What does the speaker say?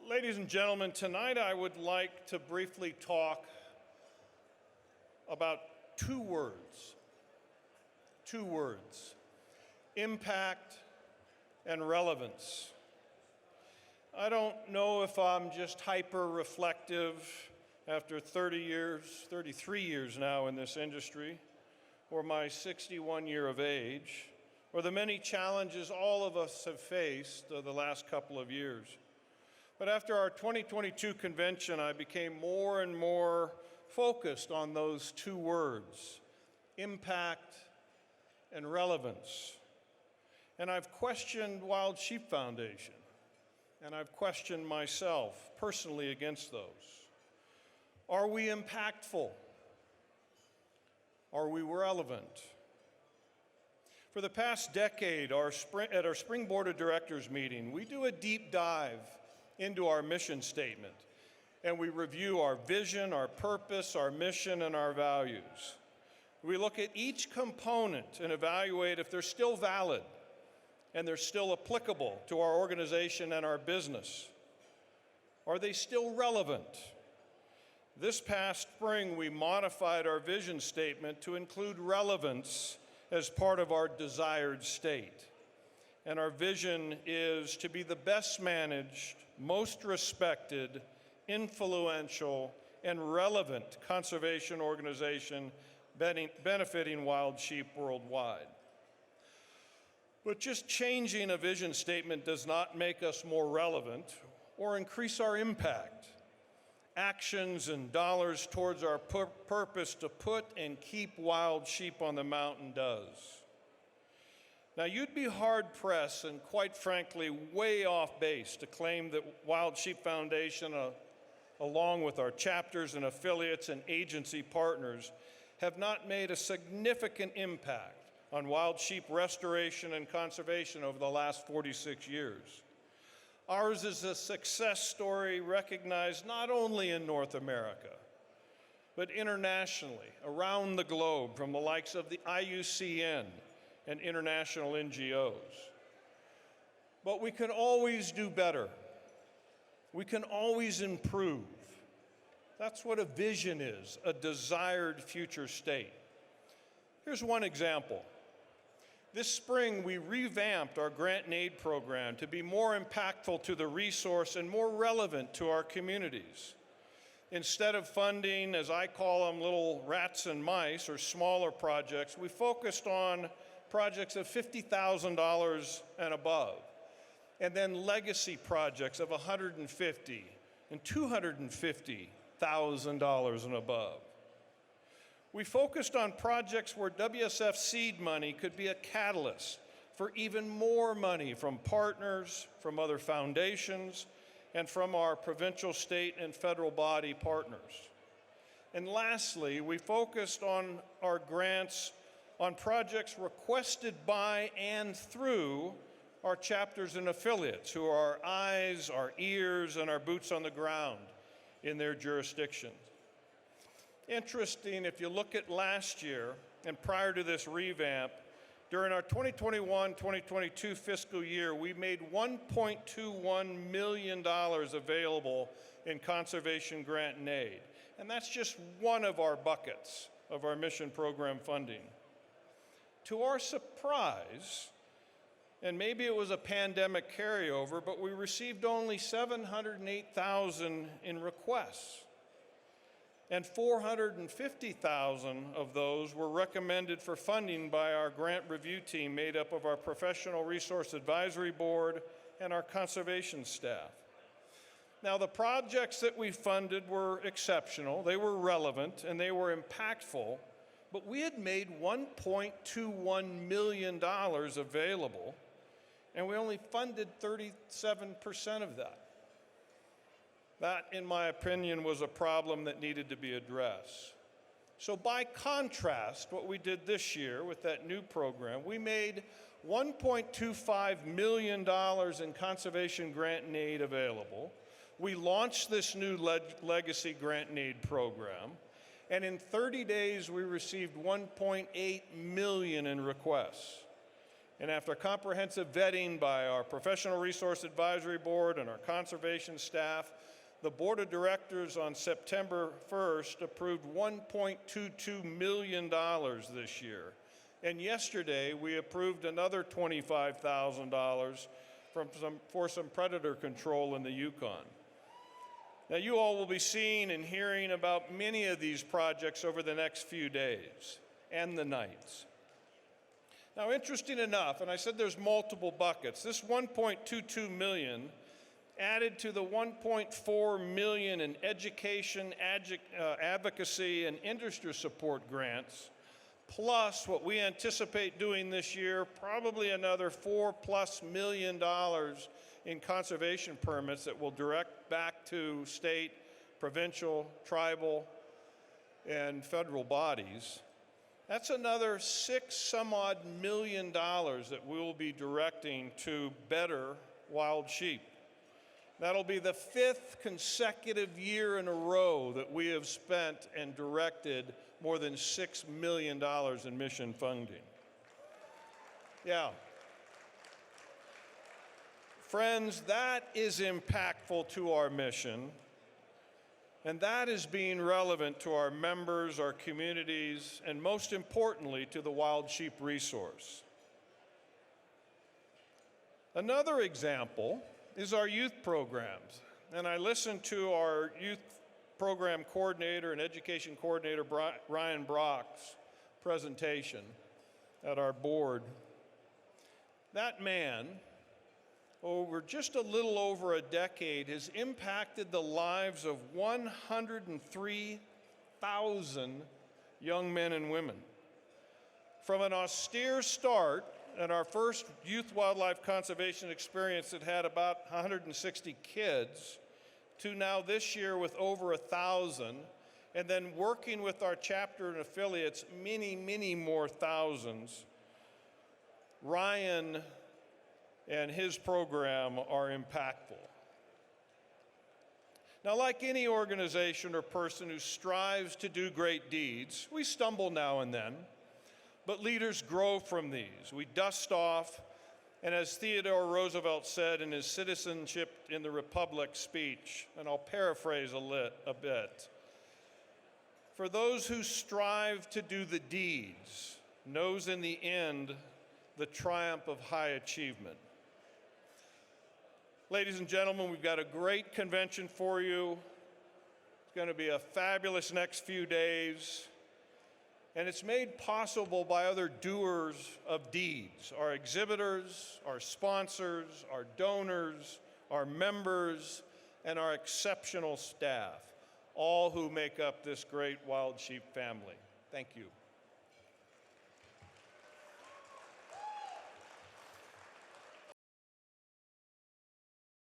Ladies and gentlemen, tonight I would like to briefly talk about two words, impact and relevance. I don't know if I'm just hyper-reflective after 33 years now in this industry, or my 61 year of age, or the many challenges all of us have faced the last couple of years. But after our 2022 convention, I became more and more focused on those two words, impact and relevance. And I've questioned Wild Sheep Foundation, and I've questioned myself personally against those. Are we impactful? Are we relevant? For the past decade, at our Spring Board of Directors meeting, we do a deep dive into our mission statement, and we review our vision, our purpose, our mission, and our values. We look at each component and evaluate if they're still valid and they're still applicable to our organization and our business. Are they still relevant? This past spring, we modified our vision statement to include relevance as part of our desired state. And our vision is to be the best managed, most respected, influential, and relevant conservation organization benefiting wild sheep worldwide. But just changing a vision statement does not make us more relevant or increase our impact. Actions and dollars towards our purpose to put and keep wild sheep on the mountain does. Now, you'd be hard-pressed and, quite frankly, way off base to claim that Wild Sheep Foundation, along with our chapters and affiliates and agency partners, have not made a significant impact on wild sheep restoration and conservation over the last 46 years. Ours is a success story recognized not only in North America, but internationally, around the globe, from the likes of the IUCN and international NGOs. But we can always do better. We can always improve. That's what a vision is, a desired future state. Here's one example. This spring, we revamped our grant and aid program to be more impactful to the resource and more relevant to our communities. Instead of funding, as I call them, little rats and mice or smaller projects, we focused on projects of $50,000 and above, and then legacy projects of $150,000 and $250,000 and above. We focused on projects where WSF seed money could be a catalyst for even more money from partners, from other foundations, and from our provincial, state, and federal body partners. And lastly, we focused on our grants on projects requested by and through our chapters and affiliates, who are our eyes, our ears, and our boots on the ground in their jurisdictions. Interesting, if you look at last year and prior to this revamp, during our 2021-2022 fiscal year, we made $1.21 million available in conservation grant and aid. And that's just one of our buckets of our mission program funding. To our surprise, and maybe it was a pandemic carryover, but we received only 708,000 in requests. And 450,000 of those were recommended for funding by our grant review team made up of our Professional Resource Advisory Board and our conservation staff. Now, the projects that we funded were exceptional, they were relevant, and they were impactful, but we had made $1.21 million available, and we only funded 37% of that. That, in my opinion, was a problem that needed to be addressed. So by contrast, what we did this year with that new program, we made $1.25 million in conservation grant and aid available. We launched this new legacy grant and aid program, and in 30 days, we received $1.8 million in requests. And after comprehensive vetting by our Professional Resource Advisory Board and our conservation staff, the Board of Directors on September 1st approved $1.22 million this year. And yesterday, we approved another $25,000 for some predator control in the Yukon. Now, you all will be seeing and hearing about many of these projects over the next few days and the nights. Now, interesting enough, and I said there's multiple buckets, this $1.22 million added to the $1.4 million in education, advocacy, and industry support grants, plus what we anticipate doing this year, probably another $4+ million in conservation permits that will direct back to state, provincial, tribal, and federal bodies. That's another $6-some-odd million that we'll be directing to better wild sheep. That'll be the 5th consecutive year in a row that we have spent and directed more than $6 million in mission funding. Yeah. Friends, that is impactful to our mission, and that is being relevant to our members, our communities, and most importantly, to the wild sheep resource. Another example is our youth programs. And I listened to our youth program coordinator and education coordinator, Ryan Brock's presentation at our board. That man, over just a little over a decade, has impacted the lives of 103,000 young men and women. From an austere start at our first youth wildlife conservation experience that had about 160 kids, to now this year with over 1,000, and then working with our chapter and affiliates, many, many more thousands. Ryan and his program are impactful. Now, like any organization or person who strives to do great deeds, we stumble now and then, but leaders grow from these. We dust off, and as Theodore Roosevelt said in his Citizenship in the Republic speech, and I'll paraphrase a bit, for those who strive to do the deeds knows in the end the triumph of high achievement. Ladies and gentlemen, we've got a great convention for you. It's going to be a fabulous next few days. And it's made possible by other doers of deeds, our exhibitors, our sponsors, our donors, our members, and our exceptional staff, all who make up this great wild sheep family. Thank you.